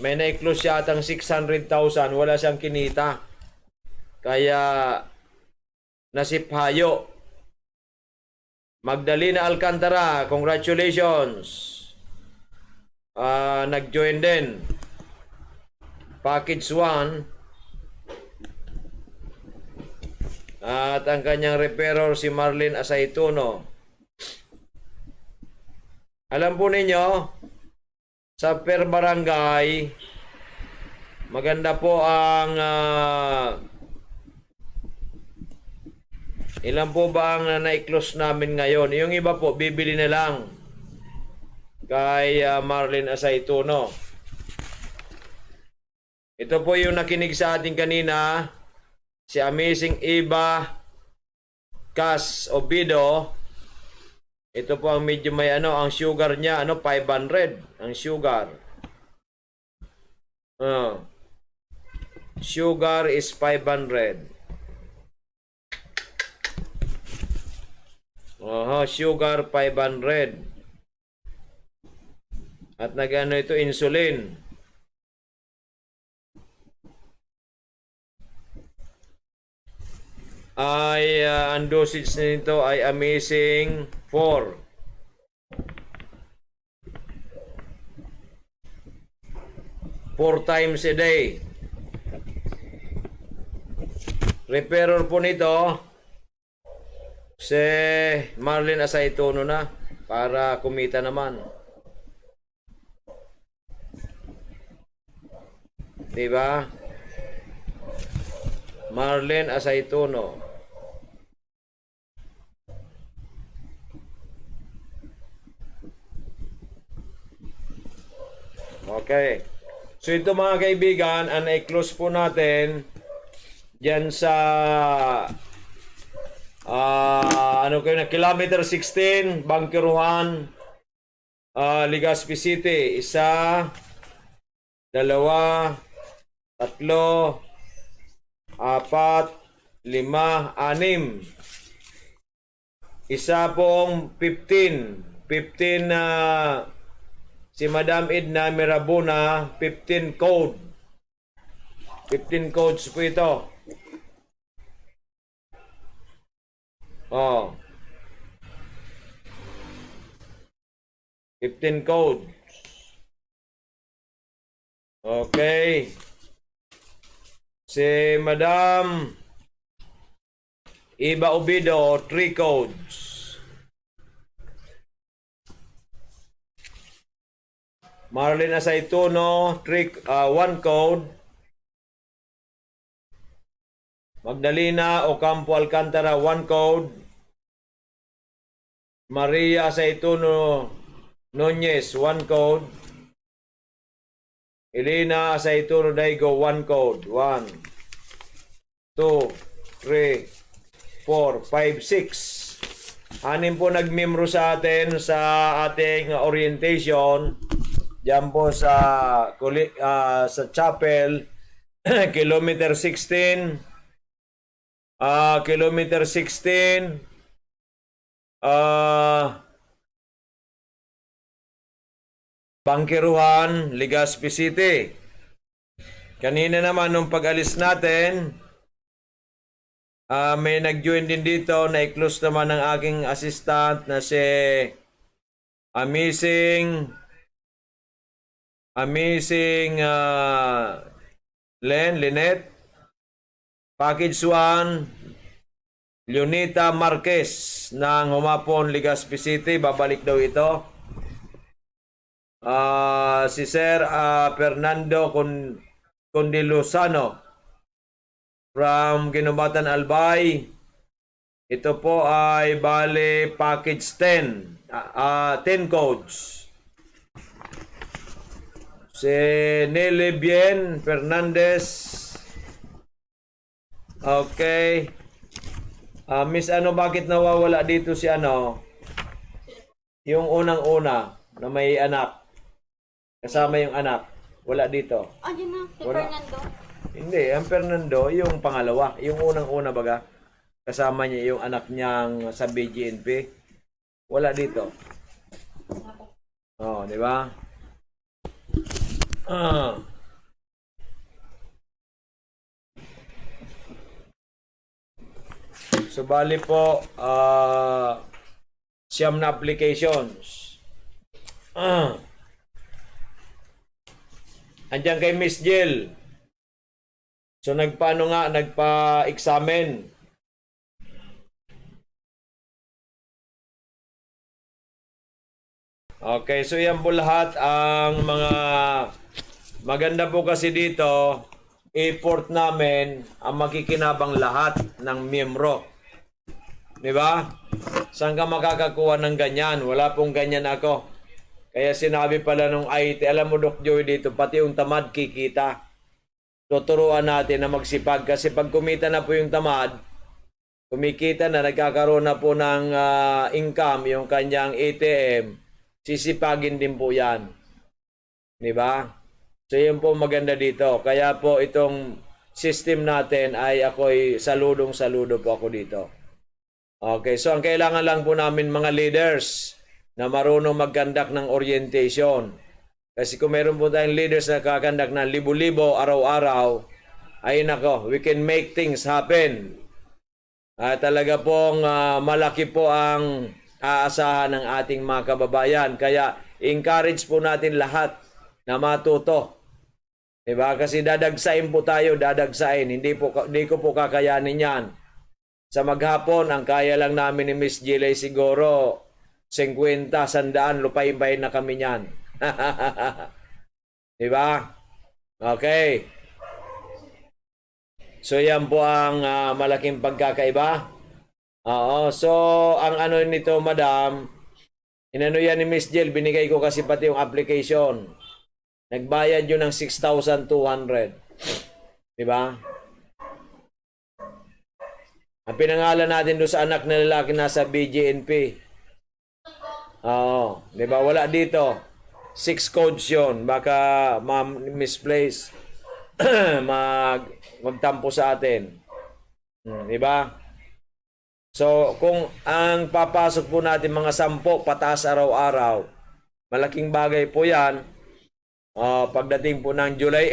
May na-close siya atang 600,000. Wala siyang kinita. Kaya nasiphayo. Magdalena Alcantara, congratulations. Nag-join din. Package 1. At ang kanyang referrer si Marlene Asaituno. Alam po ninyo, sa per barangay, maganda po ang ilan po ba ang na-close namin ngayon? Yung iba po, bibili na lang kay Marlene Asaituno. Ito po yung nakinig sa ating kanina, si Amazing Eva Cas Obido. Ito po ang medyo may ang sugar niya, 500 ang sugar. Sugar is 500. Sugar 500. At nagano ito, insulin. Ang dosage nito ay Amazing 4. 4 times a day. Referrer po nito si Marlene Asaituno na para kumita naman. Diba? Marlene Asaituno. Okay. So ito mga kaibigan, ang i-close po natin diyan sa kilometer 16, Bangkiruhan, Legazpi City. 1, 2, 3, 4, 5, 6. Isa pong 15 si Madam Edna Mirabuna, 15 code. 15 codes po ito. 15 codes. Okay. Si Madam Eva Obido, 3 codes. Marlene Asaituno, 1 code. Magdalena Ocampo Alcantara, 1 code. Maria Asaituno Nunez, 1 code. Elena Asaituno Daigo, 1 code. 1, 2, 3, 4, 5, 6. Anim po nagmembro sa atin sa ating orientation. Diyan po sa chapel, kilometer 16, kilometer 16, Bangkiruhan, Legazpi City. Kanina naman nung pag-alis natin, may nag-join din dito, na-close naman ng aking assistant na si Amazing Lynette. Package 1, Leonita Marquez ng Humapon, Legazpi City. Babalik daw ito. Si Sir Fernando Condilosano from Ginubatan, Albay. Ito po ay bale package 10. 10 codes. Si Nelly Bien Fernandez. Okay. Miss, bakit nawawala dito si yung unang-una na may anak. Kasama yung anak. Wala dito. Yun na, si Wala. Fernando. Hindi, ang Fernando, yung pangalawa. Yung unang-una baga. Kasama niya yung anak niyang sa BGNP. Wala dito. Di ba? Ah. So bali po siyam na applications. Andiyan kay Miss Jill. So nagpa-examine. Okay, so yan po lahat ang mga maganda po kasi dito, effort namin ang makikinabang lahat ng miyembro. Di ba? Saan ka makakakuha ng ganyan? Wala pong ganyan ako. Kaya sinabi pala nung IT, alam mo Doc Joey dito, pati yung tamad kikita. Tuturuan natin na magsipag kasi pag kumita na po yung tamad, kumikita na, nagkakaroon na po ng income yung kanyang ATM, sisipagin din po yan. Di ba? So yun po maganda dito. Kaya po itong system natin ay ako'y saludong-saludo po ako dito. Okay, so ang kailangan lang po namin mga leaders na marunong mag-conduct ng orientation. Kasi kung meron po tayong leaders na kakandak ng libo-libo araw-araw, ay nako, we can make things happen. Talaga pong malaki po ang aasahan ng ating mga kababayan. Kaya encourage po natin lahat na matuto. Diba? Kasi dadagsain po tayo, dadagsain. Hindi ko po kakayanin yan. Sa maghapon, ang kaya lang namin ni Miss Gilay siguro 50, 100, lupay-bay na kami niyan. Diba? Okay. So yan po ang malaking pagkakaiba. Oo. So ang ano nito, madam, inano yan ni Miss Jill, binigay ko kasi pati yung application. Nagbayad yun ng 6,200. Diba? Ang pinangalan natin doon sa anak na lalaki nasa BGNP. Oo. Diba? Wala dito. 6 codes yun. Baka misplace. Magtampo sa atin. Diba? So, kung ang papasok po natin mga 10 pataas araw-araw, malaking bagay po yan. Pagdating po ng July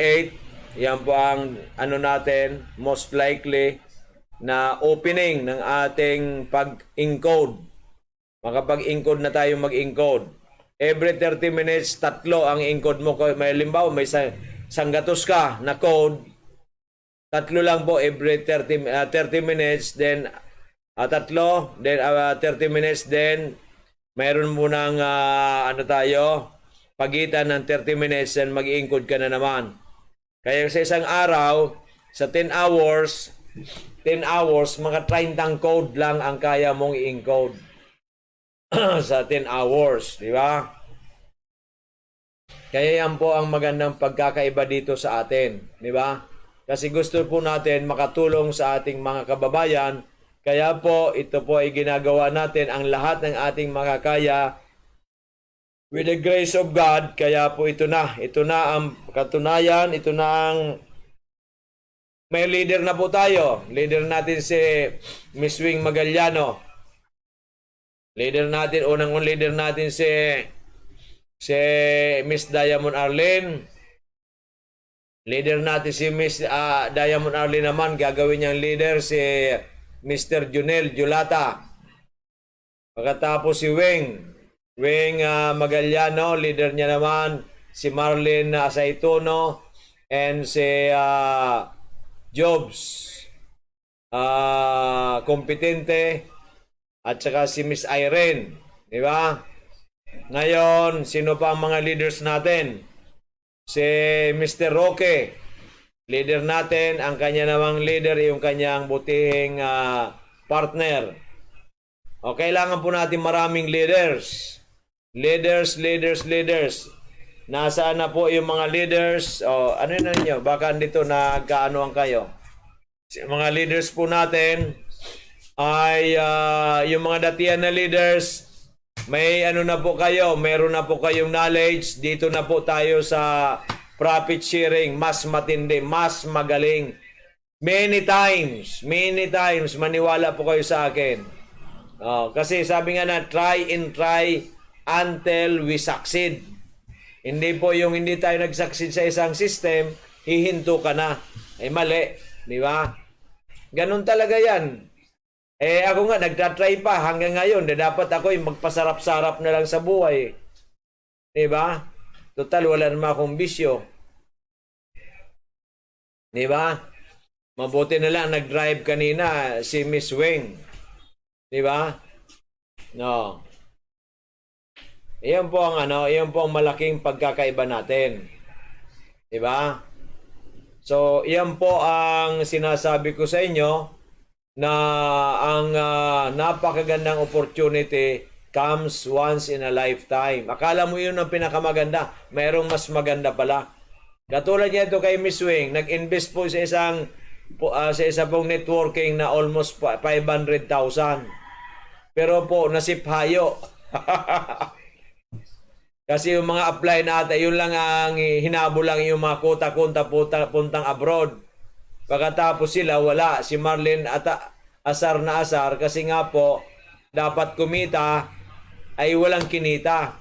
8, yan po ang ano natin, most likely na opening ng ating pag-encode. Makapag-encode na tayo mag-encode. Every 30 minutes, 3 ang encode mo. May limbaw, may sanggatos ka na code. 3 lang po every 30 minutes. Then, 3, then 30 minutes. Then, mayroon mo ng ano tayo, pagitan ng 30 minutes and mag-encode ka na naman. Kaya sa isang araw, sa 10 hours, mga 30 code lang ang kaya mong i-encode sa 10 hours, di ba? Kaya yan po ang magandang pagkakaiba dito sa atin, di ba? Kasi gusto po natin makatulong sa ating mga kababayan, kaya po ito po ay ginagawa natin ang lahat ng ating makakaya with the grace of God. Kaya po ito na ang katunayan, ito na ang may leader na po tayo. Leader natin si Miss Wing Magallano. Leader natin, unang leader natin si Miss Diamond Arlene. Leader natin si Miss Diamond Arlene naman, gagawin niyang leader si Mr. Junel Julata. Pagkatapos si Wing Magallano, leader niya naman si Marlene Saitono and si Jobs Kompetente at saka si Miss Irene, di ba? Ngayon, sino pa ang mga leaders natin? Si Mr. Roque, leader natin. Ang kanya namang leader, yung kanyang butihing partner. O, kailangan po natin maraming leaders. Leaders. Nasaan na po yung mga leaders? O, ano na ninyo? Baka dito nagkaanoan kayo. Mga leaders po natin ay yung mga datihan na leaders, may ano na po kayo, meron na po kayong knowledge. Dito na po tayo sa profit sharing, mas matindi, mas magaling. Many times, maniwala po kayo sa akin. Kasi sabi nga na, try and try until we succeed. Hindi po yung hindi tayo nag-succeed sa isang system, hihinto ka na. Ay mali, di ba? Ganun talaga yan. Ako nga, nagtatry pa hanggang ngayon. Dapat ako yung magpasarap-sarap na lang sa buhay. Di ba? Total, wala naman akong bisyo. Di ba? Mabuti na lang nag-drive kanina si Miss Weng. Di ba? No. Iyan po ang malaking pagkakaiba natin. Di ba? So, iyan po ang sinasabi ko sa inyo na ang napakagandang opportunity comes once in a lifetime. Akala mo yun ang pinakamaganda. Mayroong mas maganda pala. Katulad niya ito kay Miss Weng, nag-invest po sa isa pong networking na almost 500,000. Pero po, nasiphayo. Kasi yung mga apply natin, yun lang ang hinabol lang yung mga kota-kunta puntang abroad. Pagkatapos sila, wala. Si Marlene asar na asar kasi nga po, dapat kumita ay walang kinita.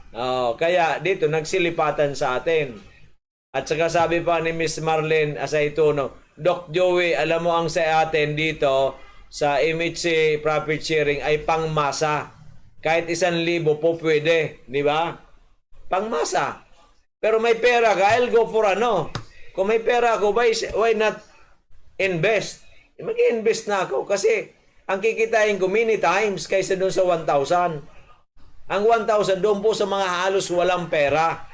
Kaya dito, nagsilipatan sa atin. At saka sabi pa ni Miss Marlene Asaituno, Doc Joey, alam mo ang sa atin dito sa MHC Profit Sharing ay pangmasa. Kahit 1,000 po pwede, di ba? Pangmasa. Pero may pera ka, I'll go for ano. Kung may pera ako, why not invest? Mag-invest na ako kasi ang kikitain ko many times kaysa doon sa 1,000. Ang 1,000 doon po sa mga halos walang pera.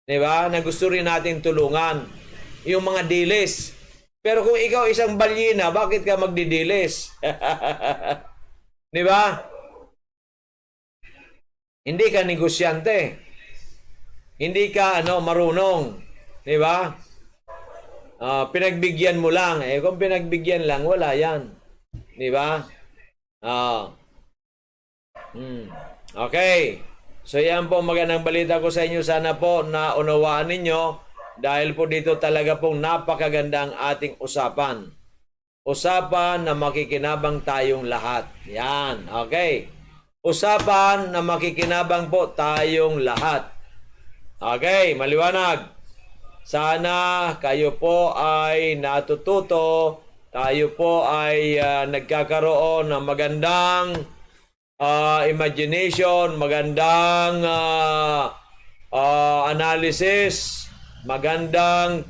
Diba? Na gusto rin natin tulungan. Yung mga dilis. Pero kung ikaw isang balyena, bakit ka magdidilis? Diba? Hindi ka negosyante. Hindi ka marunong. Diba? Pinagbigyan mo lang. Kung pinagbigyan lang, wala yan. Diba? Okay. So yan po magandang balita ko sa inyo. Sana po na unawaan ninyo dahil po dito talaga pong napakaganda ang ating usapan. Usapan na makikinabang tayong lahat. Yan. Okay. Usapan na makikinabang po tayong lahat. Okay, maliwanag. Sana kayo po ay natututo, tayo po ay nagkakaroon ng magandang imagination, magandang analysis, magandang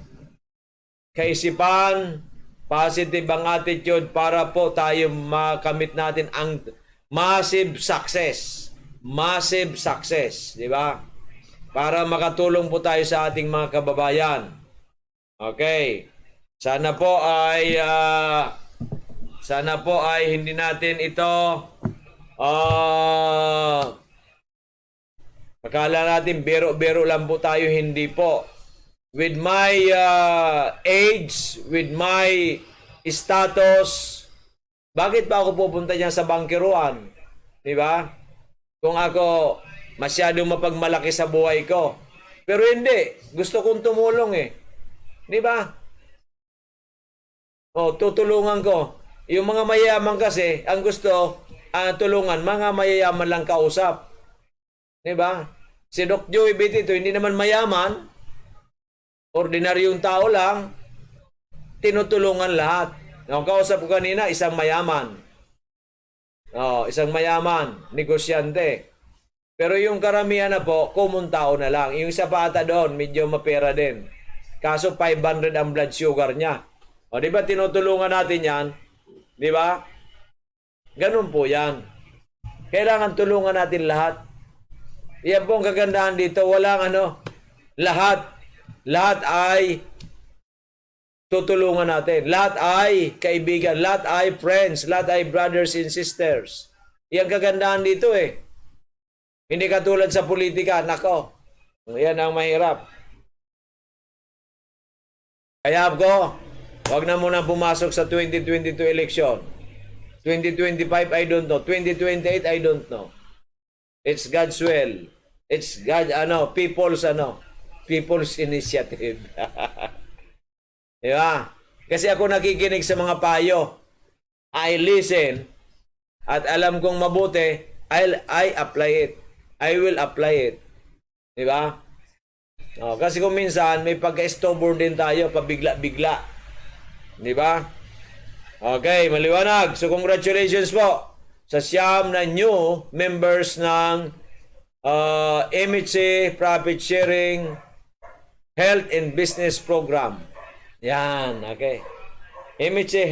kaisipan, positive ang attitude para po tayo makamit natin ang massive success. Massive success, di ba? Para makatulong po tayo sa ating mga kababayan. Okay. Sana po ay hindi natin ito akala natin biro-biro lang po tayo, hindi po. With my age, with my status, bakit pa ako pupunta diyan sa bangkiruan? Di ba? Kung ako masyadong mapagmalaki sa buhay ko. Pero hindi. Gusto kong tumulong eh. Di ba? Tutulungan ko. Yung mga mayayaman kasi, ang gusto, tulungan, mga mayayaman lang kausap. Di ba? Si Doc Joey Betito, hindi naman mayaman. Ordinaryong tao lang. Tinutulungan lahat. Kausap ko kanina, isang mayaman. Isang mayaman. Negosyante. Pero yung karamihan na po, common tao na lang. Yung isa pa ata doon, medyo mapera din. Kaso 500 ang blood sugar niya. Di ba tinutulungan natin yan? Di ba? Ganun po yan. Kailangan tulungan natin lahat. Yan po ang kagandahan dito. Walang lahat. Lahat ay tutulungan natin. Lahat ay kaibigan. Lahat ay friends. Lahat ay brothers and sisters. Yan kagandahan dito eh. Hindi katulad sa politika, nako. Yan ang mahirap. Kaya ko, wag na muna pumasok sa 2022 election. 2025, I don't know. 2028, I don't know. It's God's will. It's people's initiative. Diba? Kasi ako nakikinig sa mga payo. I listen. At alam kong mabuti, I apply it. I will apply it. Diba? Kasi kung minsan may pagka-stubborn din tayo, pabigla-bigla. Di ba? Okay, maliwanag. So congratulations po sa siyam na new members ng MHC Profit Sharing Health and Business Program. Yan, okay. MHC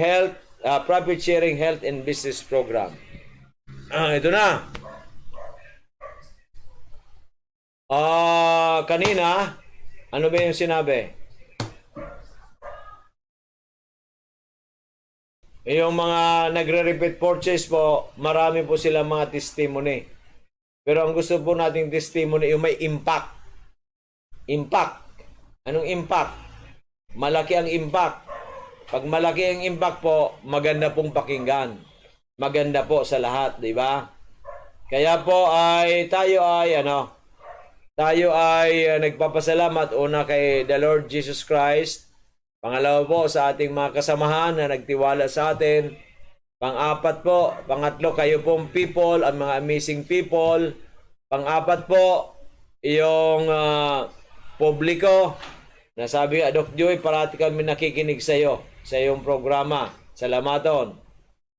Profit Sharing Health and Business Program. Ito na. Kanina, ano ba yung sinabi? Yung mga nagre-repeat purchase po, marami po silang mga testimony. Pero ang gusto po nating testimony, yung may impact. Impact. Anong impact? Malaki ang impact. Pag malaki ang impact po, maganda pong pakinggan. Maganda po sa lahat, di ba? Kaya po tayo ay nagpapasalamat una kay the Lord Jesus Christ. Pangalawa po sa ating mga kasamahan na nagtiwala sa atin. Pangatlo kayo pong people, ang mga amazing people. Pang-apat po, yung publiko. Nasabi, Doc Joy, parati kami nakikinig sa iyo, sa iyong programa. Salamaton.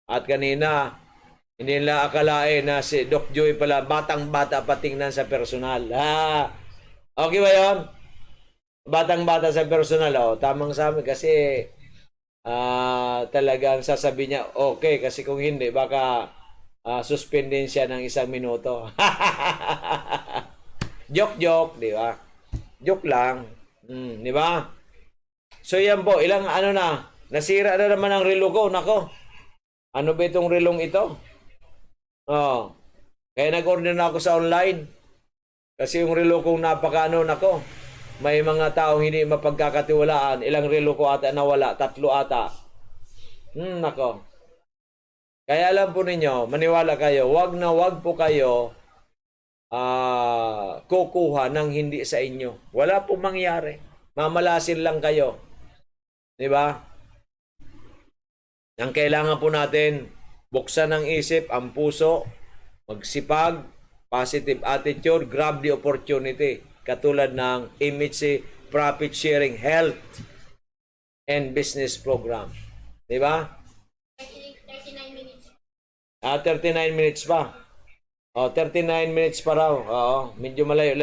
At kanina, hindi nila akalain na si Doc Joy pala batang-bata patingnan sa personal. Okay ba yun? Batang-bata sa personal. Tamang sa amin kasi talagang sasabi niya, okay, kasi kung hindi, baka suspendin siya ng 1 minuto. Joke, di ba? Joke lang. Di ba? So yan po, nasira na naman ang relo ko. Nako, ano ba itong relong ito? Kaya nag-order na ako sa online. Kasi yung relo kong nako, may mga taong hindi mapagkakatiwalaan. Ilang relo ko ata nawala? 3 ata. Nako. Kaya alam po ninyo, maniwala kayo, wag po kayo kukuha ng hindi sa inyo. Wala pong mangyari. Mamalasin lang kayo. Di ba? Ang kailangan po natin, buksan ang isip, ang puso, magsipag, positive attitude, grab the opportunity. Katulad ng MHC Profit Sharing Health and Business Program. Di ba? 39 minutes. 39 minutes pa. 39 minutes pa raw. Medyo malayo.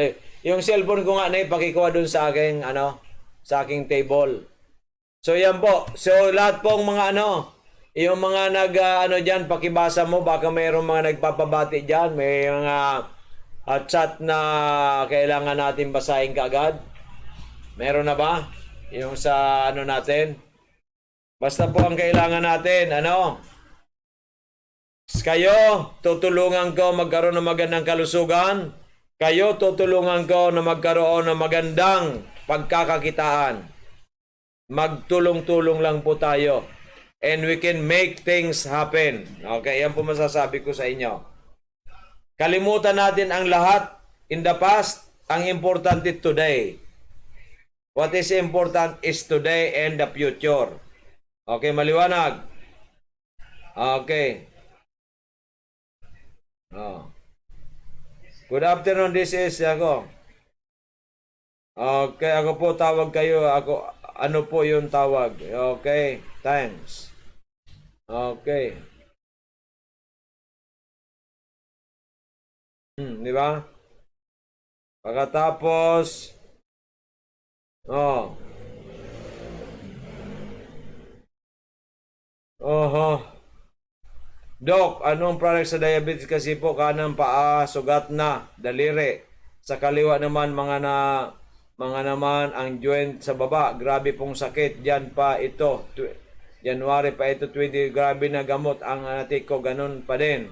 Yung cellphone ko nga na ipakikuha dun sa aking, sa aking table. So yan po. So lahat pong mga yung mga dyan, pakibasa mo, baka mayroong mga nagpapabati dyan, may mga chat na kailangan natin basahin kaagad. Meron na ba? Yung sa natin? Basta po ang kailangan natin, kayo, tutulungan ko magkaroon ng magandang kalusugan. Kayo, tutulungan ko na magkaroon ng magandang pagkakakitaan. Magtulong-tulong lang po tayo. And we can make things happen. Okay, yan po masasabi ko sa inyo. Kalimutan natin ang lahat in the past. Ang importante today. What is important is today and the future. Okay, maliwanag? Okay. Good afternoon, this is ako. Okay, ako po tawag kayo. Ano po yung tawag? Okay, thanks. Okay. Di ba? Pagkatapos, Doc, anong product sa diabetes? Kasi po kanang paa, sugat na, daliri. Sa kaliwa naman, mga naman ang joint sa baba. Grabe pong sakit. Diyan pa ito. January pa ito, 20. Grabe na gamot ang natik ko. Ganun pa din.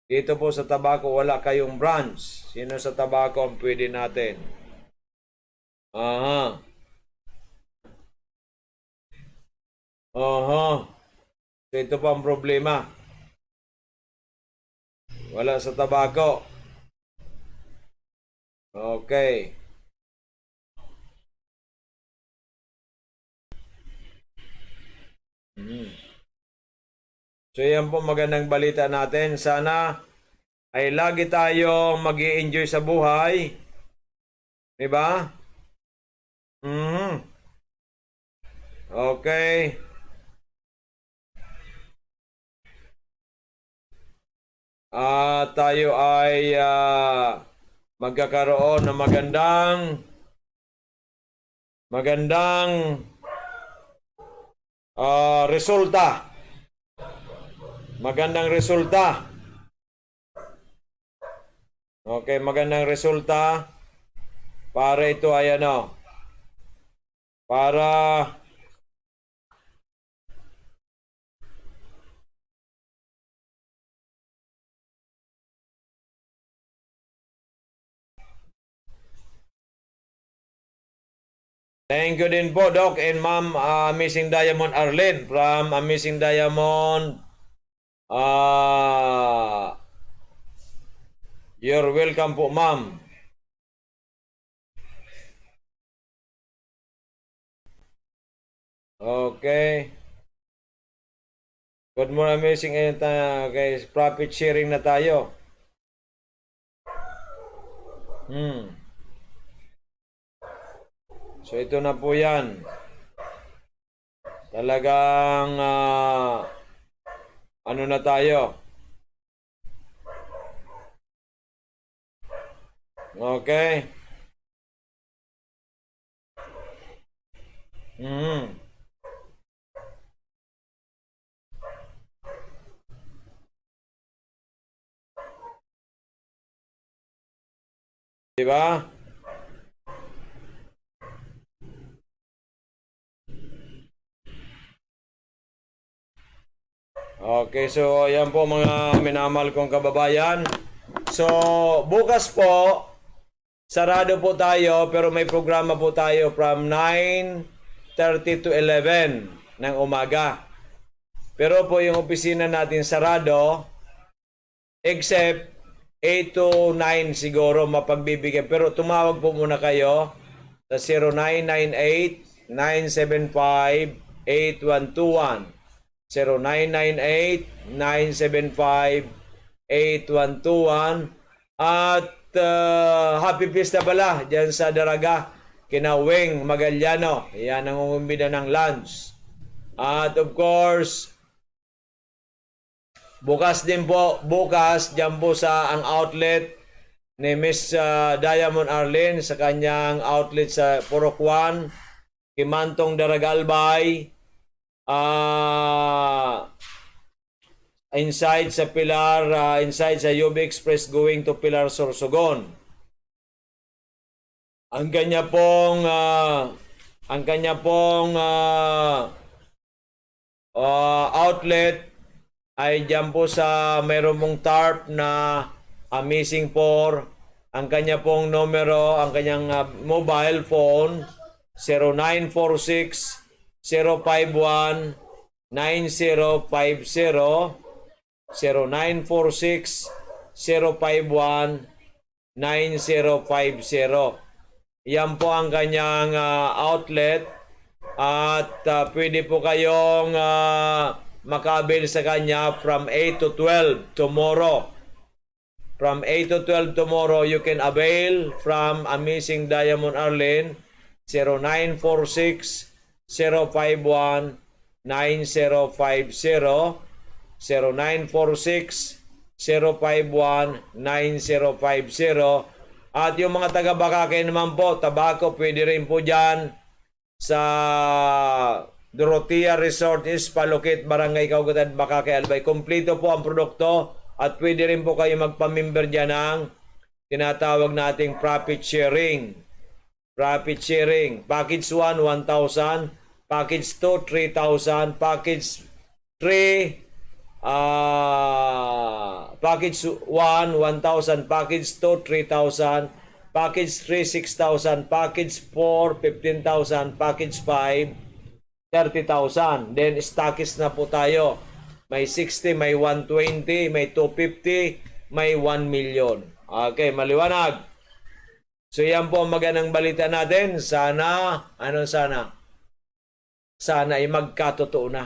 Dito po sa tabako, wala kayong branch. Sino sa tabako ang pwede natin? So ito po ang problema. Wala sa tabako. Okay. So yan po magandang balita natin. Sana ay lagi tayong mag-i-enjoy sa buhay. Diba? Mhm. Okay. Tayo ay magkakaroon ng magandang resulta. Magandang resulta. Okay, magandang resulta. Para ito ay ano? Para thank you din po, Doc and Ma'am Amazing Diamond Arlene from Amazing Diamond. You're welcome po, Ma'am. Okay. Good morning, Amazing. Okay, profit sharing na tayo. So ito na po yan. Talagang ano na tayo? Okay. Diba? Okay, so ayan po mga minamahal kong kababayan. So, bukas po, sarado po tayo pero may programa po tayo from 9:30 to 11 ng umaga. Pero po yung opisina natin sarado, except 8 to 9 siguro mapagbibigyan. Pero tumawag po muna kayo sa 0998-975-8121. 0998-975-8121. At happy fiesta pala dyan sa Daraga, kina Weng Magallano. Yan ang umumbida ng lunch. At of course, bukas din po, dyan po sa ang outlet ni Miss Diamond Arlene sa kanyang outlet sa Purokwan, Kimantong Daragalbay, inside sa Pilar, inside sa UB Express going to Pilar, Sorsogon. Ang kanya pong outlet ay dyan po sa mayroon mong tarp na Amazing 4. Ang kanya pong numero, ang kanyang mobile phone 0946 051 9050, 0946 051 9050. Yan po ang kanyang outlet. At pwede po kayong makabil sa kanya from 8 to 12 tomorrow. From 8 to 12 tomorrow, you can avail from Amazing Diamond Arlene 0946 051 9050, 0946 051 9050. At yung mga taga Bakakay naman po, tabako, pwede rin po dyan sa Dorotea Resort is Palukit, Barangay Kaugatan, Bakakay, Albay. Kompleto po ang produkto at pwede rin po kayo magpamember dyan ng tinatawag nating profit sharing. Profit sharing. Package 1, 1,000. Package 2, 3,000. Package 3, package 1, 1,000. Package 2, 3,000. Package 3, 6,000. Package 4, 15,000. Package 5, 30,000. Then, stockist na po tayo. May 60, may 120, may 250, may 1 million. Okay, maliwanag. So, yan po ang magandang balita natin. Sana, anong sana? Sana ay magkatotoo na.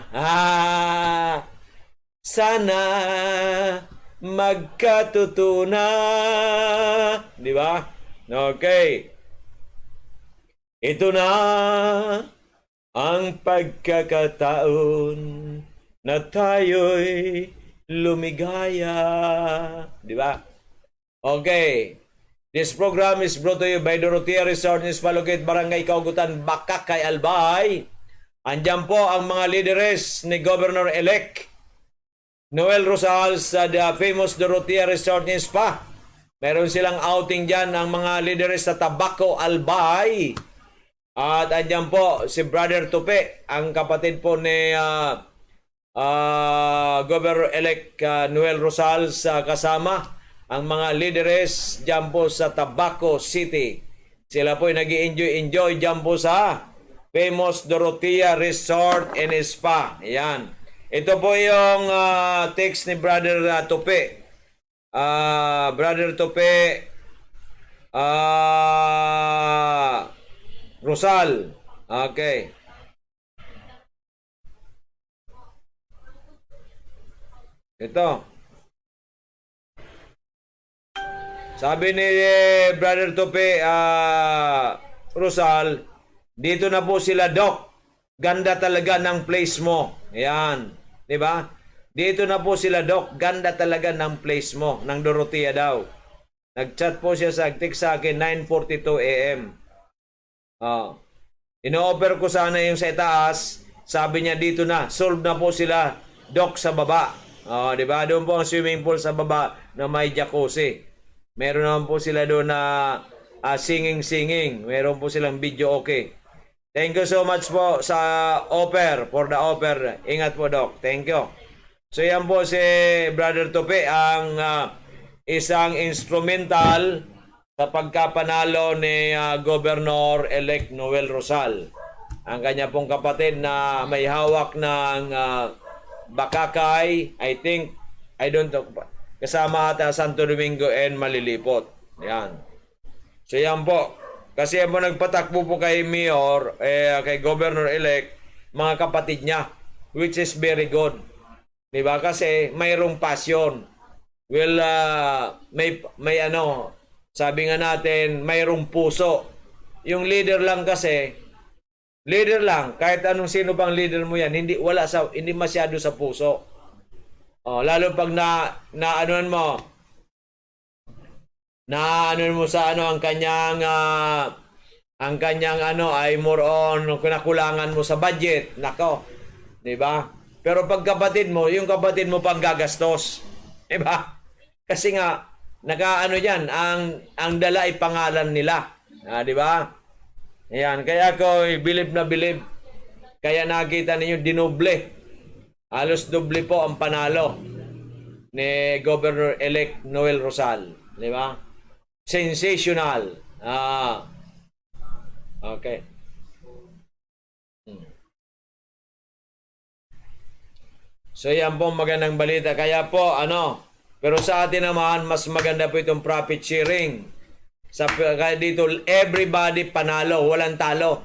Sana magkatotoo na. Di ba? Okay. Ito na ang pagkakataon na tayo'y lumigaya. Di ba? Okay. This program is brought to you by Dorotea Resort in Spalugit, Barangay Kaugutan, Bakakay, Albay. Andiyan po ang mga lideres ni Governor-elect Noel Rosal sa the famous Dorotea Resort in Spa. Meron silang outing dyan ang mga lideres sa Tabaco, Albay. At andyan po si Brother Tupe, ang kapatid po ni Governor-elect Noel Rosal sa kasama ang mga lideres dyan po sa Tabaco City. Sila po ay nag-enjoy dyan po sa famous Dorotea Resort and Spa. Ayan. Ito po yung text ni Brother Tupe. Brother Tupe Rosal. Okay. Ito. Sabi ni Brother Tupe Rosal, dito na po sila, Doc. Ganda talaga ng place mo. Ayan. Di ba? Dito na po sila, Doc. Ganda talaga ng place mo. Ng Dorotea daw. Nag-chat po siya sa akin 9:42 a.m. Ino-offer ko sana yung sa itaas. Sabi niya dito na. Solve na po sila, Doc, sa baba. Di ba? Doon po ang swimming pool sa baba na may jacuzzi. Meron naman po sila doon na singing. Meron po silang video okay. Thank you so much po sa offer, for the offer. Ingat po, Doc. Thank you. So yan po si Brother Tupe, ang isang instrumental sa pagkapanalo ni Governor-elect Noel Rosal. Ang kanya pong kapatid na may hawak ng Bakakay, I don't know, kasama ata Santo Domingo and Malilipot. Yan. So yan po. Kasi yan po nagpatakbo po kay Mayor, kay Governor-elect, mga kapatid niya, which is very good. Diba? Kasi mayroong passion. Well, may ano, sabi nga natin, mayroong puso. Yung leader lang kasi, leader lang, kahit anong sino pang leader mo yan, hindi masyado sa puso. Lalo pag na-anuan mo sa ano ang kanyang ay more on kinakulangan mo sa budget. Nako. 'Di ba? Pero pag kapatid mo, yung kapatid mo pang gagastos. 'Di ba? Kasi nga nakaano diyan, ang dala ay pangalan nila. 'Di ba? Ayan, kaya ako bilib na bilib. Kaya nakita ninyo dinoble. Halos doble po ang panalo ni Governor-elect Noel Rosal. Di ba? Sensational. Okay. So yan po magandang balita. Kaya po, pero sa atin naman, mas maganda po itong profit sharing. Kaya dito, everybody panalo. Walang talo.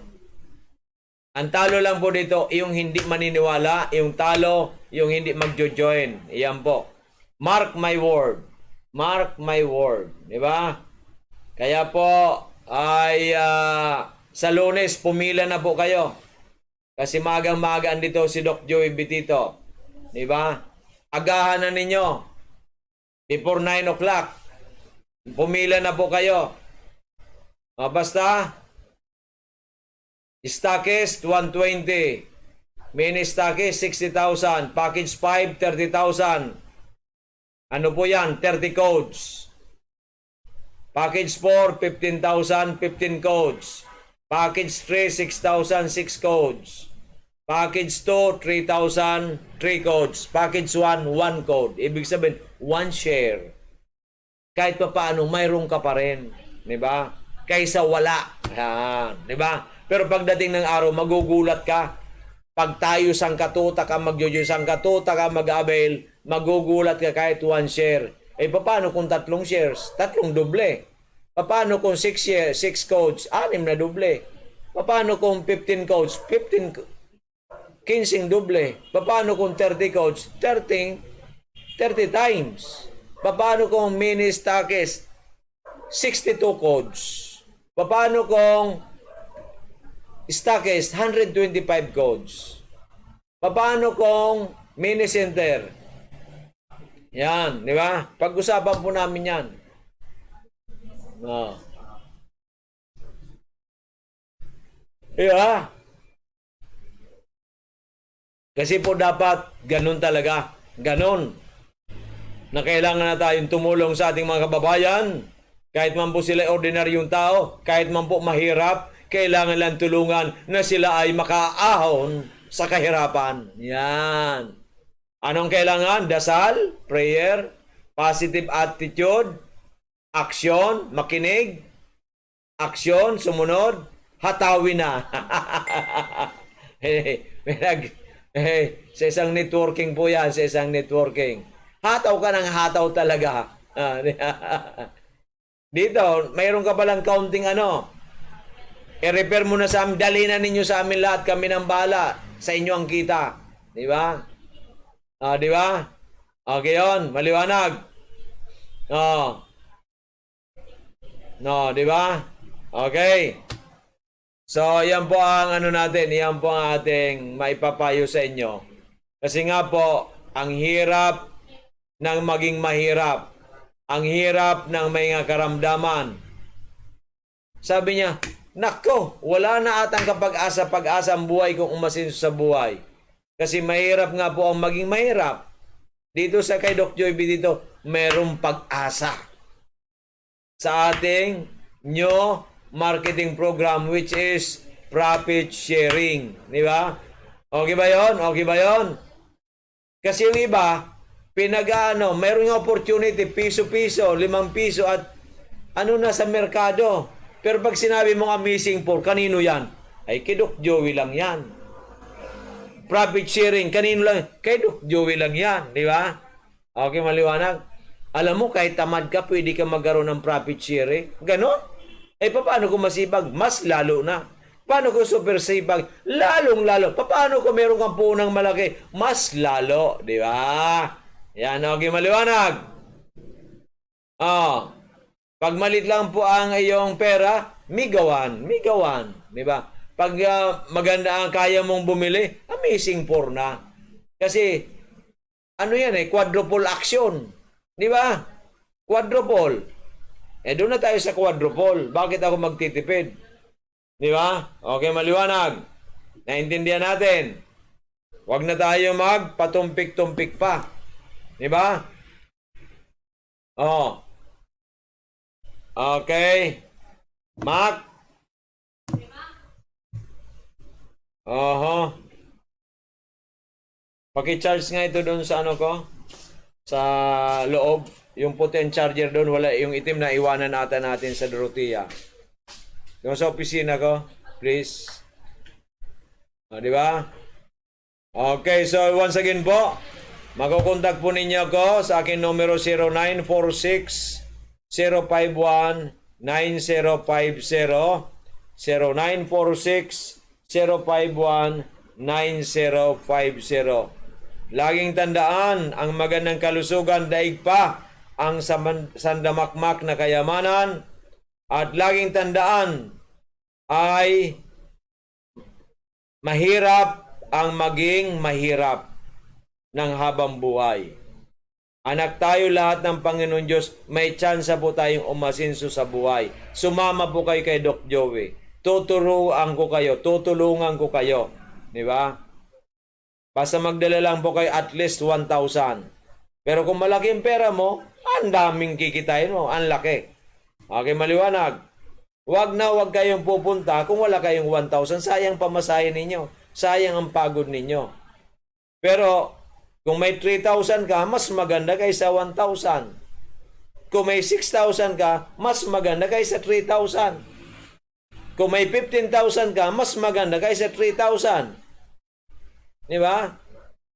Ang talo lang po dito, yung hindi maniniwala, yung talo, yung hindi magjo-join. Iyan po. Mark my word. Mark my word. Di ba? Kaya po, ay sa Lunes, pumila na po kayo. Kasi magang-magaan dito si Doc Joey Bitito. Di ba? Agahan na ninyo. Before 9 o'clock. Pumila na po kayo. Basta, Stockist, 120. Mini Stockist, 60,000. Package 5, 30,000. Ano po yan? 30 codes. Package 4, 15,000, 15 codes. Package 3, 6,000, 6 codes. Package 2, 3,000, 3 codes. Package 1, 1 code. Ibig sabihin, 1 share. Kahit pa paano, mayroon ka pa rin. Diba? Kaysa wala. Yan. Diba? Pero pagdating ng araw, magugulat ka. Pag tayo sangkatuta ka, magjojoy sangkatuta ka, mag-avail, magugulat ka kahit 1 share. Paano kung 3 shares? 3 doble. Paano kung 6 shares, 6 codes? 6 na doble. Paano kung 15 codes? 15 doble. Paano kung 30 codes? 30 times. Paano kung mini stockist? 62 codes. Paano kung stockist, 125 codes. Paano kung mini center? Yan, di ba? Pag-usapan po namin yan. No. Yeah. Kasi po dapat ganun talaga. Ganun. Na kailangan na tayong tumulong sa ating mga kababayan. Kahit man po sila ordinaryong tao, kahit man po mahirap, kailangan lang tulungan na sila ay makaahon sa kahirapan. Yan. Anong kailangan? Dasal, prayer, positive attitude, aksyon, makinig, aksyon, sumunod, hatawin na. Sa isang networking po yan, sa isang networking. Hataw ka ng hataw talaga. Dito, mayroon ka palang counting ano. I-repair mo na sa amin, dali na ninyo sa amin lahat, kami ng bala. Sa inyo ang kita. Di ba? Di ba? Okay yun, maliwanag. No, di ba? Okay. So, yan po ang ano natin, yan po ang ating maipapayo sa inyo. Kasi nga po, ang hirap ng maging mahirap. Ang hirap ng mga karamdaman. Sabi niya, nako, wala na atang kapag-asa ang buhay kung umasinso sa buhay. Kasi mahirap nga po ang maging mahirap. Dito sa kay Doc Joy B dito, mayroong pag-asa. Sa ating new marketing program which is profit sharing. Di ba? Okay ba yon? Okay ba yon? Kasi yung iba, mayroong opportunity, piso-piso, 5 piso at ano na sa merkado. Pero pag sinabi mong amazing for, kanino yan? Ay, kay Doc Joey lang yan. Profit sharing, kanino lang? Kay Doc Joey lang yan. Di ba? Okay, maliwanag. Alam mo, kahit tamad ka, pwede ka magkaroon ng profit sharing. Ganon? Eh, paano kung masipag? Mas lalo na. Paano kung super sipag? Lalong-lalo. Paano kung meron kang punang malaki? Mas lalo. Di ba? Yan, okay, maliwanag. Pag malit lang po ang iyong pera, migawan. Di ba? Pag maganda ang kaya mong bumili, amazing for na. Kasi, ano yan quadruple action. Di ba? Quadruple. Doon na tayo sa quadruple. Bakit ako magtitipid? Di ba? Okay, maliwanag. Naintindihan natin. Huwag na tayo magpatumpik-tumpik pa. Di ba? Okay. Mac? Paki-charge nga ito doon sa ano ko. Sa loob. Yung puti ang charger doon. Wala yung itim na iwanan natin sa Dorotea. Yung sa opisina ko. Please. Di ba? Okay. So, once again po. Makukontak po ninyo ako sa aking numero 0946-051-9050. 0946-051-9050. Laging tandaan, ang magandang kalusugan daig pa ang sandamakmak na kayamanan. At laging tandaan ay mahirap ang maging mahirap ng habang buhay. Anak tayo lahat ng Panginoon Diyos, may tsansa po tayong umasinso sa buhay. Sumama po kayo kay Doc Joey. Tutulungan ko kayo. Di ba? Basta magdala lang po kayo at least 1,000. Pero kung malaki ang pera mo, ang daming kikitain mo. Ang laki. Okay, maliwanag. Huwag kayong pupunta kung wala kayong 1,000. Sayang pamasahe ninyo. Sayang ang pagod ninyo. Pero, kung may 3,000 ka, mas maganda kaysa 1,000. Kung may 6,000 ka, mas maganda kaysa 3,000. Kung may 15,000 ka, mas maganda kaysa 3,000. Di ba?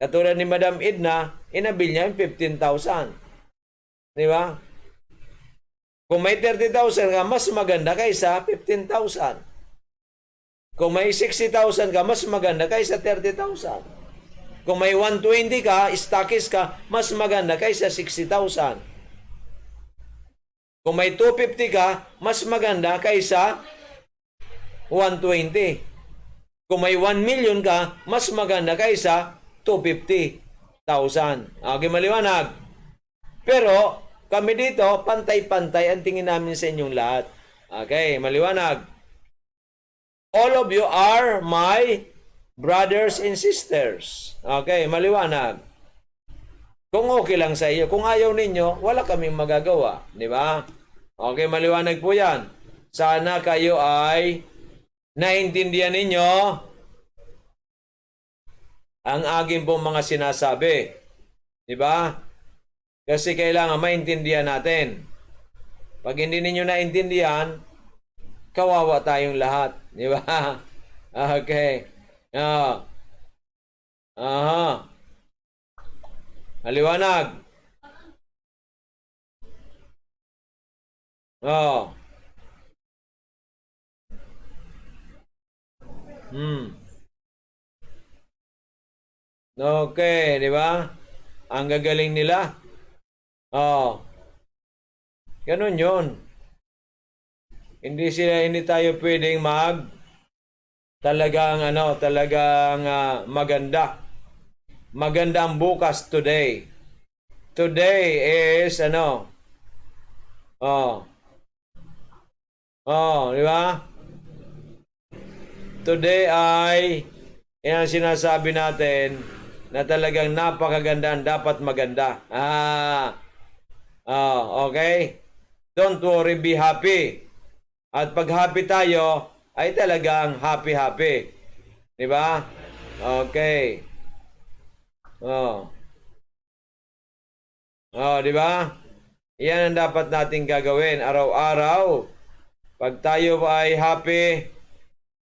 Katulad ni Madam Edna, inabil niya yung 15,000. Di ba? Kung may 30,000 ka, mas maganda kaysa 15,000. Kung may 60,000 ka, mas maganda kaysa 30,000. Kung may 120 ka, stockist ka, mas maganda kaysa 60,000. Kung may 250 ka, mas maganda kaysa 120. Kung may 1 million ka, mas maganda kaysa 250,000. Okay, maliwanag. Pero, kami dito, pantay-pantay ang tingin namin sa inyong lahat. Okay, maliwanag. All of you are my brothers and sisters. Okay, maliwanag. Kung okay lang sa iyo, kung ayaw ninyo, wala kaming magagawa. Di ba? Okay, maliwanag po yan. Sana kayo ay naintindihan ninyo ang aking pong mga sinasabi. Di ba? Kasi kailangan maintindihan natin. Pag hindi ninyo naintindihan, kawawa tayong lahat. Di ba? Okay. Aha. Maliwanag. Oh. Okay, di ba? Ang gagaling nila. Oh. Ganun yun. Hindi tayo pwedeng talagang maganda. Maganda ang bukas today. Today is di ba? Today ay yan ang sinasabi natin na talagang napakaganda, dapat maganda. Okay? Don't worry, be happy. At pag happy tayo, ay talagang happy. Di ba? Okay. Di ba? Yan ang dapat nating gagawin araw-araw. Pag tayo ay happy,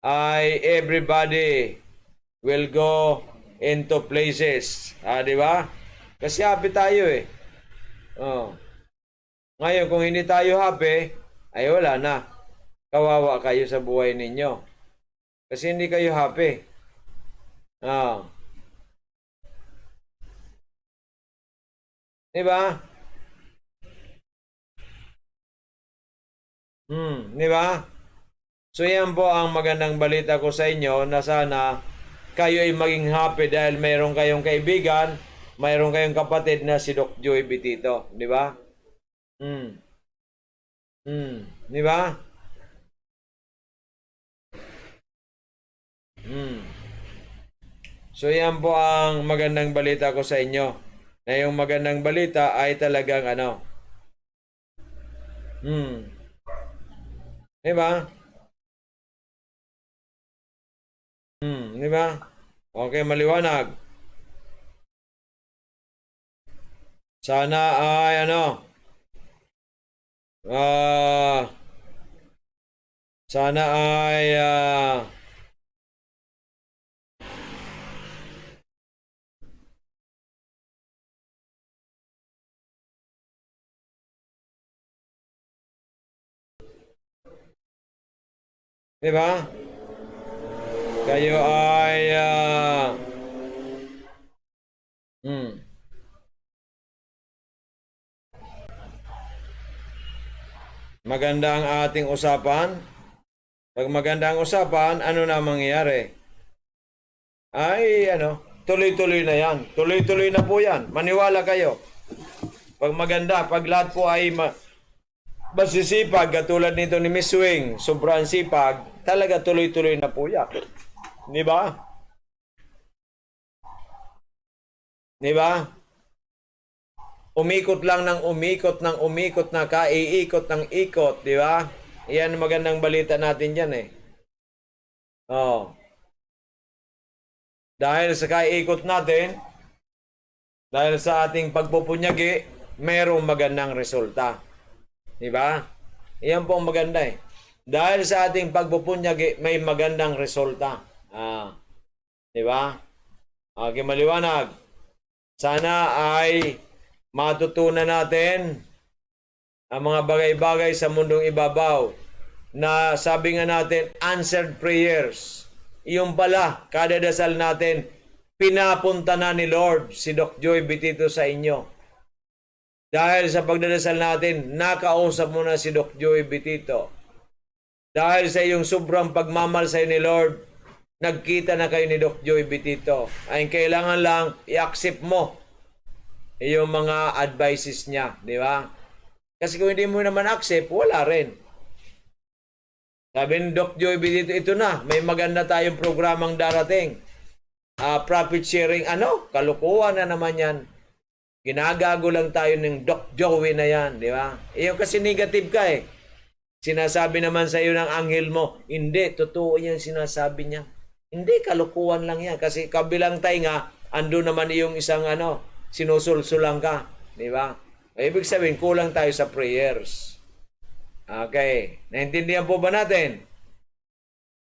ay everybody will go into places. Di ba? Kasi happy tayo eh. Ngayon, kung hindi tayo happy, ay wala na. Kawawa kayo sa buhay ninyo. Kasi hindi kayo happy. Di ba? Di ba? So yan po ang magandang balita ko sa inyo na sana kayo ay maging happy dahil mayroon kayong kaibigan, mayroon kayong kapatid na si Doc Joey Bitito. Di ba? Di ba? So yan po ang magandang balita ko sa inyo. Na yung magandang balita ay talagang di ba? Di ba? Okay, maliwanag. Sana ay sana ay di ba? Kayo ay maganda ang ating usapan. Pag maganda ang usapan, ano na mangyayari? Ay, tuloy-tuloy na yan. Tuloy-tuloy na po yan. Maniwala kayo. Pag maganda, pag lahat po ay masisipag, katulad nito ni Miss Wing, sobrang sipag, talaga tuloy-tuloy na po yan. Di ba? Di ba? Umikot lang ng umikot na kaiikot ng ikot, di ba? Iyan magandang balita natin yan eh. Dahil sa kaiikot natin, dahil sa ating pagpupunyagi, mayroong magandang resulta. Di ba? Iyan po ang maganda eh. Dahil sa ating pagpupunyagi, may magandang resulta. Di ba? Okay, maliwanag. Sana ay matutunan natin ang mga bagay-bagay sa mundong ibabaw na sabi nga natin, answered prayers. Yung pala, kada dasal natin, pinapunta na ni Lord si Doc Joey Bitito sa inyo. Dahil sa pagdadasal natin, nakausap mo na si Doc Joey Bitito. Dahil sa iyong sobrang pagmamahal sa ni Lord, nagkita na kayo ni Doc Joy Betito. Ay kailangan lang i-accept mo yung mga advices niya, di ba? Kasi kung hindi mo naman accept, wala rin. Sabi ni Doc Joy Betito, ito na, may maganda tayong programang darating. Profit sharing, kalukuhan na naman yan. Ginagago lang tayo ng Doc Joey na yan, di ba? Iyo kasi negative ka eh. Sinasabi naman sa iyo ng anghel mo, hindi, totoo yan sinasabi niya. Hindi, kalukuhan lang yan. Kasi kabilang tainga, ando naman yung isang sinusulsulang ka. Di ba? Ibig sabihin, kulang tayo sa prayers. Okay. Naintindihan po ba natin?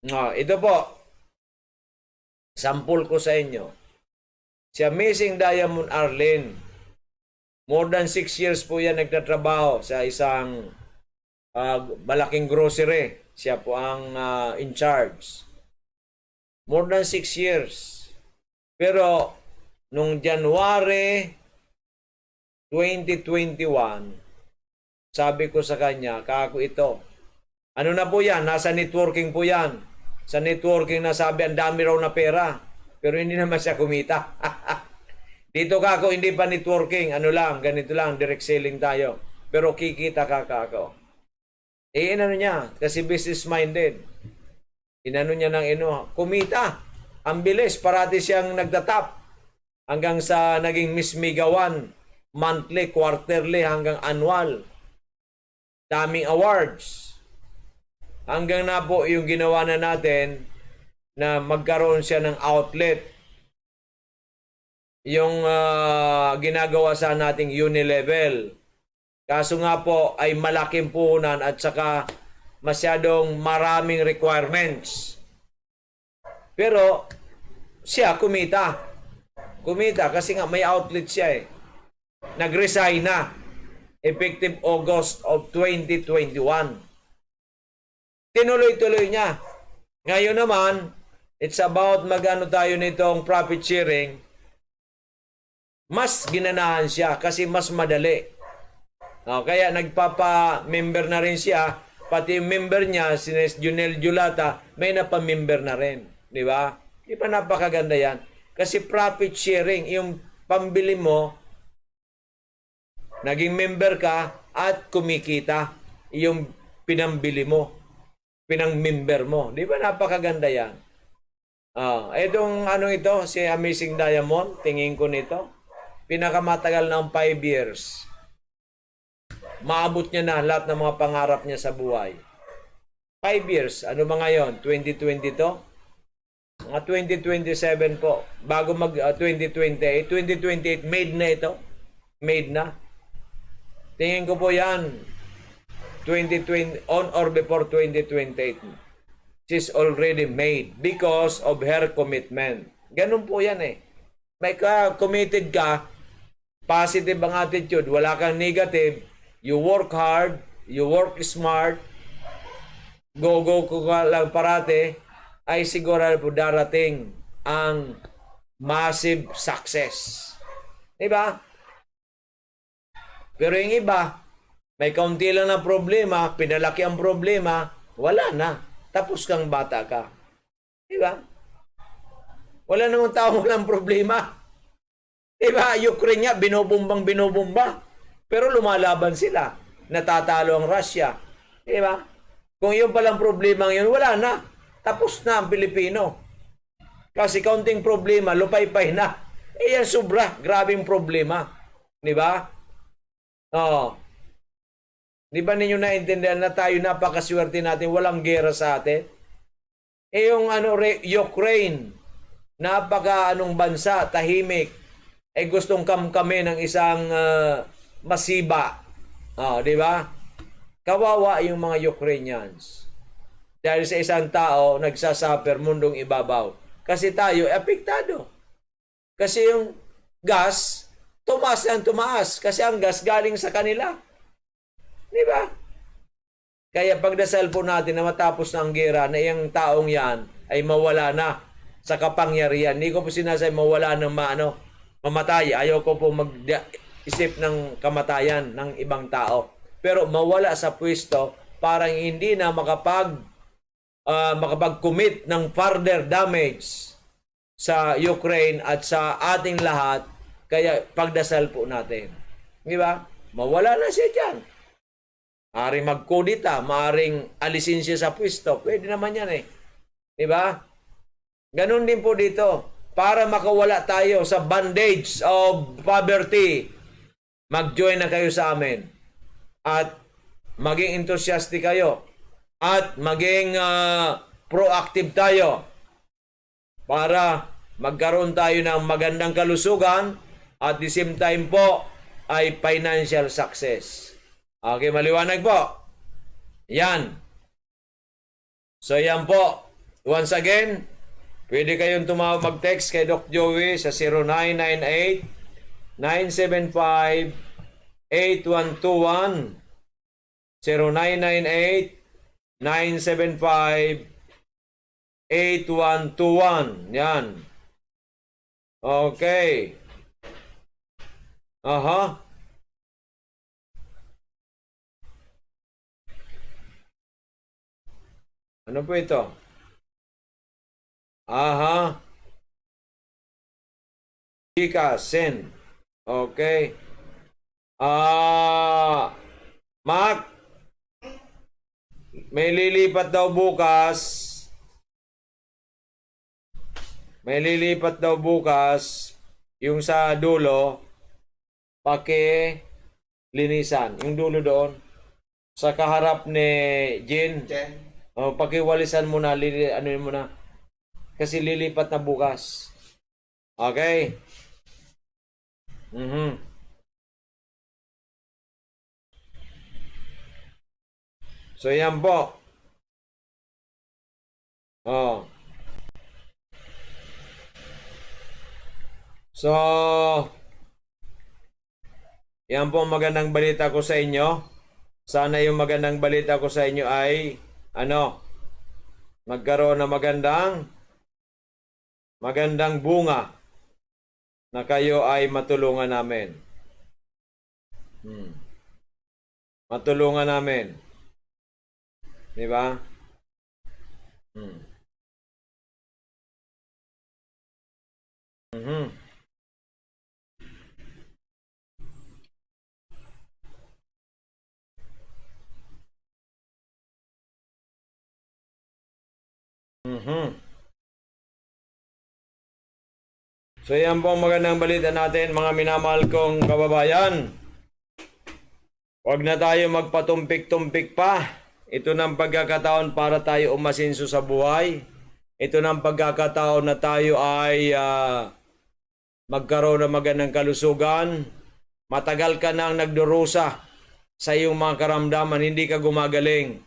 Ito po. Sample ko sa inyo. Si Amazing Diamond Arlene. More than 6 years po yan nagtatrabaho sa isang malaking grocery. Siya po ang in charge. More than 6 years. Pero, nung January 2021, sabi ko sa kanya, kako ito. Ano na po yan? Nasa networking po yan. Sa networking na sabi, ang dami raw na pera. Pero hindi naman siya kumita. Dito kako, hindi pa networking. Ganito lang, direct selling tayo. Pero kikita kako. Inano niya, kasi business-minded. Inano niya ng kumita. Ang bilis, parati siyang nagtatap. Hanggang sa naging Miss Megawan, monthly, quarterly, hanggang annual. Daming awards. Hanggang na po yung ginawa na natin na magkaroon siya ng outlet. Yung ginagawa sa nating Unilevel. Kaso nga po ay malaking puhunan at saka masyadong maraming requirements. Pero siya kumita. Kumita kasi nga may outlet siya eh. Nag-resign na. Effective August of 2021. Tinuloy-tuloy niya. Ngayon naman, it's about magano tayo nitong profit sharing. Mas ginanahan siya kasi mas madali. Kaya nagpapa-member na rin siya. Pati yung member niya, si Junel Julata, may napamember na rin. Di ba? Di ba napakaganda yan? Kasi profit sharing, yung pambili mo, naging member ka at kumikita yung pinambili mo, pinang-member mo. Di ba napakaganda yan? Itong ito, si Amazing Diamond, tingin ko nito, pinakamatagal ng 5 years. Maabot niya na lahat ng mga pangarap niya sa buhay. 5 years. Ano ba ngayon? 2020 to? Mga 2027 po. Bago mag 2028. 2028, made na ito. Made na. Tingin ko po yan. 2020, on or before 2028. She's already made because of her commitment. Ganun po yan eh. May committed ka, positive ang attitude, wala kang negative, you work hard, you work smart, go ka lang parate, ay sigurado po darating ang massive success. Diba? Pero yung iba, may kaunti lang na problema, pinalaki ang problema, wala na. Tapos kang bata ka. Diba? Wala namang tao walang problema. Diba? Ukraine nga, binobomba. Pero lumalaban sila. Natatalo ang Russia. Diba? Kung yun palang problema yun, wala na. Tapos na ang Pilipino. Kasi kaunting problema, lupay-pay na. Yan sobra. Grabing problema. Diba? Di ba ninyo naintindihan na tayo napakaswerte natin, walang gera sa atin? Yung Ukraine, bansa, tahimik, gustong kamkame ng isang masiba. Di ba? Kawawa yung mga Ukrainians. Dahil sa isang tao, nagsasuffer mundong ibabaw. Kasi tayo, apektado. Kasi yung gas, tumaas ang tumaas. Kasi ang gas galing sa kanila. Di ba? Kaya pagdasal po natin na matapos na ang gera, na yung taong yan ay mawala na sa kapangyarihan. Hindi ko po sinasabi mawala ng mamatay. Ayaw ko po mag-isip ng kamatayan ng ibang tao. Pero mawala sa pwesto, parang hindi na makapag-commit ng further damage sa Ukraine at sa ating lahat. Kaya pagdasal po natin. Di ba? Mawala na siya dyan. Maaring magkudita, maaring alisin siya sa pwesto. Pwede naman yan eh. Di ba? Ganun din po dito. Para makawala tayo sa bondage of poverty, mag-join na kayo sa amin. At maging enthusiastic kayo. At maging proactive tayo. Para magkaroon tayo ng magandang kalusugan at the same time po ay financial success. Okay, maliwanag po. Yan. So yan po. Once again, pwede kayong tumawag mag-text kay Doc Joey sa 0998-975-8121. 0998-975-8121. Yan. Okay. Aha. Ano po ito? Aha. Chika, send. Okay. Mac, may lilipat daw bukas. May lilipat daw bukas yung sa dulo. Linisan. Yung dulo doon. Sa kaharap ni Jin. Pakiwalisan mo na. Ano mo na. Kasi lilipat na bukas. Okay? So, yan po. So, yan po ang magandang balita ko sa inyo. Sana yung magandang balita ko sa inyo ay magkaroon ng magandang bunga na kayo ay matulungan namin. Matulungan namin. Di ba? So yan po ang magandang balita natin, mga minamahal kong kababayan. Huwag na tayo magpatumpik-tumpik pa. Ito ng pagkakataon para tayo umasinso sa buhay. Ito ng pagkakataon na tayo ay magkaroon ng magandang kalusugan. Matagal ka nang nagdurusa sa iyong mga karamdaman, hindi ka gumagaling.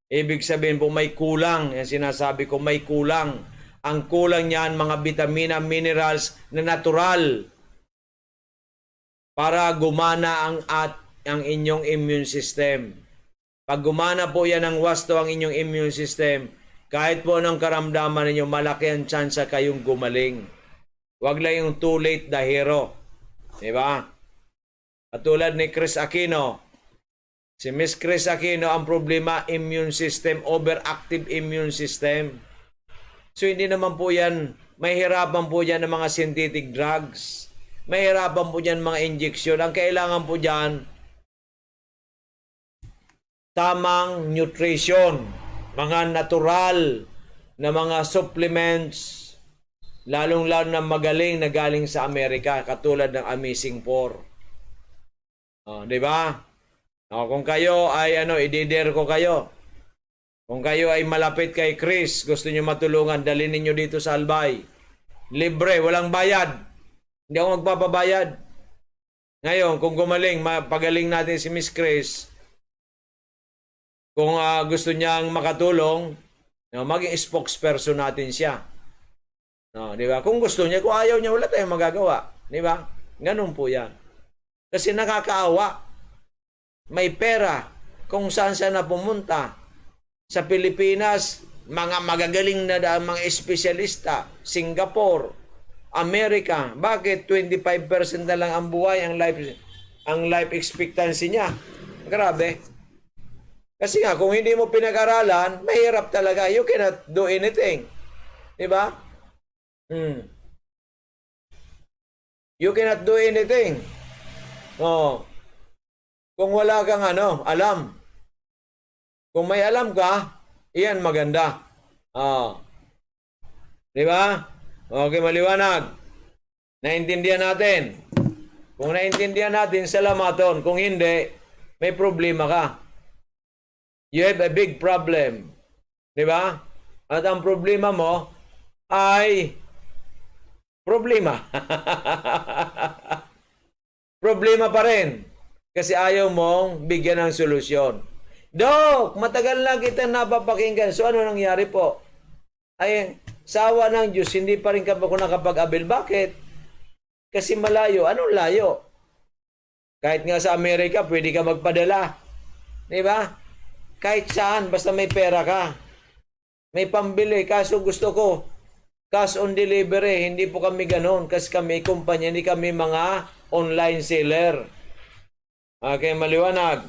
Ibig sabihin po may kulang. Yan sinasabi ko, may kulang. Ang kulang niyan, mga vitamina, minerals na natural para gumana ang inyong immune system. Pag gumana po yan ng wasto ang inyong immune system, kahit po anong karamdaman ninyo, malaki ang chance kayong gumaling. Huwag lang yung too late the hero. Diba? Katulad ni Chris Aquino. Si Miss Chris Aquino, ang problema, immune system, overactive immune system. So hindi naman po yan, mahirapan po yan ng mga synthetic drugs. Mahirapan po yan mga injection. Ang kailangan po dyan, tamang nutrition, mga natural na mga supplements, lalong-lalo na magaling na galing sa Amerika, katulad ng Amazing 4. Di ba? Kung kayo ay i-dare ko kayo. Kung kayo ay malapit kay Chris, gusto niyo matulungan, dalhin niyo dito sa Albay. Libre, walang bayad. Hindi ako magpapabayad. Ngayon, kung gumaling, pagaling natin si Miss Chris, kung gusto niyang makatulong, maging spokesperson natin siya. Di ba? Kung gusto niya, kung ayaw niya, wala tayong magagawa. Di ba? Ganun po yan. Kasi nakakaawa. May pera kung saan siya na pumunta. Sa Pilipinas, mga magagaling na mga espesyalista, Singapore, Amerika. Bakit 25% na lang ang buhay, ang life expectancy niya? Grabe. Kasi nga, kung hindi mo pinag-aralan, mahirap talaga. You cannot do anything. Di ba? You cannot do anything. Oh. Kung wala kang alam. Kung may alam ka, iyan maganda. Oh. Di ba? Okay, maliwanag. Naintindihan natin. Kung naintindihan natin, salamaton. Kung hindi, may problema ka. You have a big problem. Di ba? At ang problema mo ay problema. Problema pa rin. Kasi ayaw mong bigyan ng solusyon. Dok, matagal na kita napapakinggan. So ano nangyari po? Ay, sawa ng Diyos, hindi pa rin ka pa ako nakapag-abil. Bakit? Kasi malayo. Anong layo? Kahit nga sa Amerika, pwede ka magpadala. Di ba? Kahit saan, basta may pera ka. May pambili. Kaso gusto ko, cash on delivery. Hindi po kami ganun. Kasi kami kumpanya, hindi kami mga online seller. Okay, maliwanag.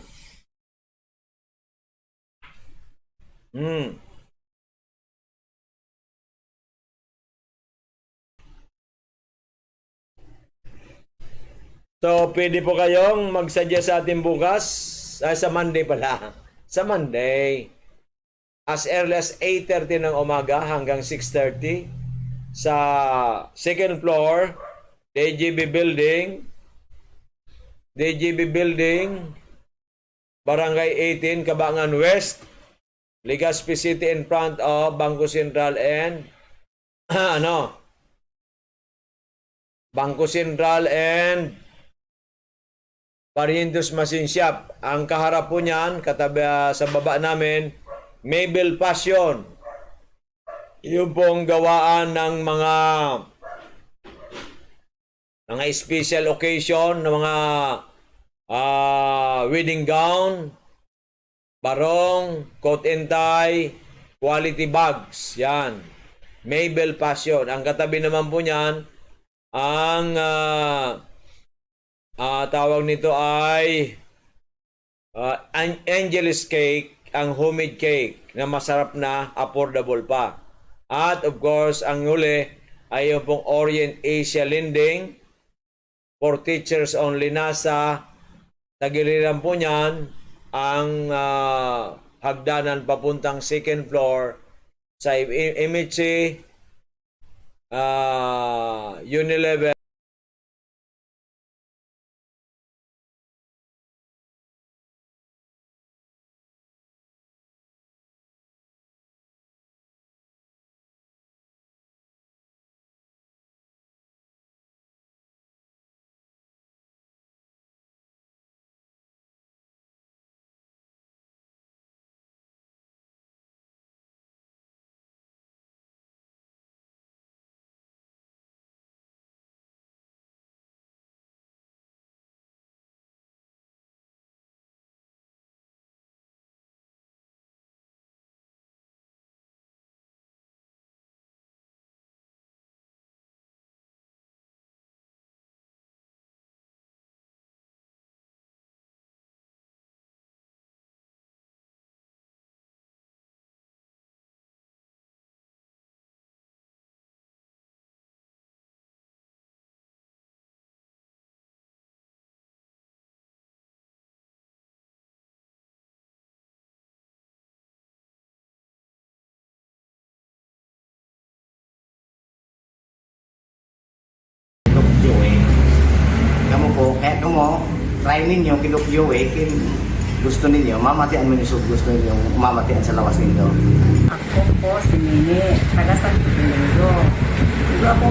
So, pwede po kayong mag-suggest sa atin bukas. Sa Monday pala. Sa Monday. As early as 8:30 ng umaga hanggang 6:30 sa second floor, DGB Building, Barangay 18, Cabangan West, Legazpi City in front of Bangko Sentral and Bangko Sentral and Parientos Machine Shop. Ang kaharap po niyan, katabi sa baba namin, Mabel Passion. Yung pong gawaan ng mga special occasion, ng mga wedding gown, barong, coat and tie, quality bags. Yan. Mabel Passion. Ang katabi naman po niyan, ang tawag nito ay Angel's Cake, ang homemade cake na masarap na, affordable pa. At of course, ang huli ay yung pong Orient Asia Lending for teachers only. Nasa tagiliran po niyan ang hagdanan papuntang second floor sa Emichi Unilever. Kamu po, kaya kamu, try ninyo, kinukyo kin gusto ninyo, mamatian mo yung gusto ninyo, mamatian sa lawas ninyo. Ako po si Nini, taga Santo Domingo. Diba ako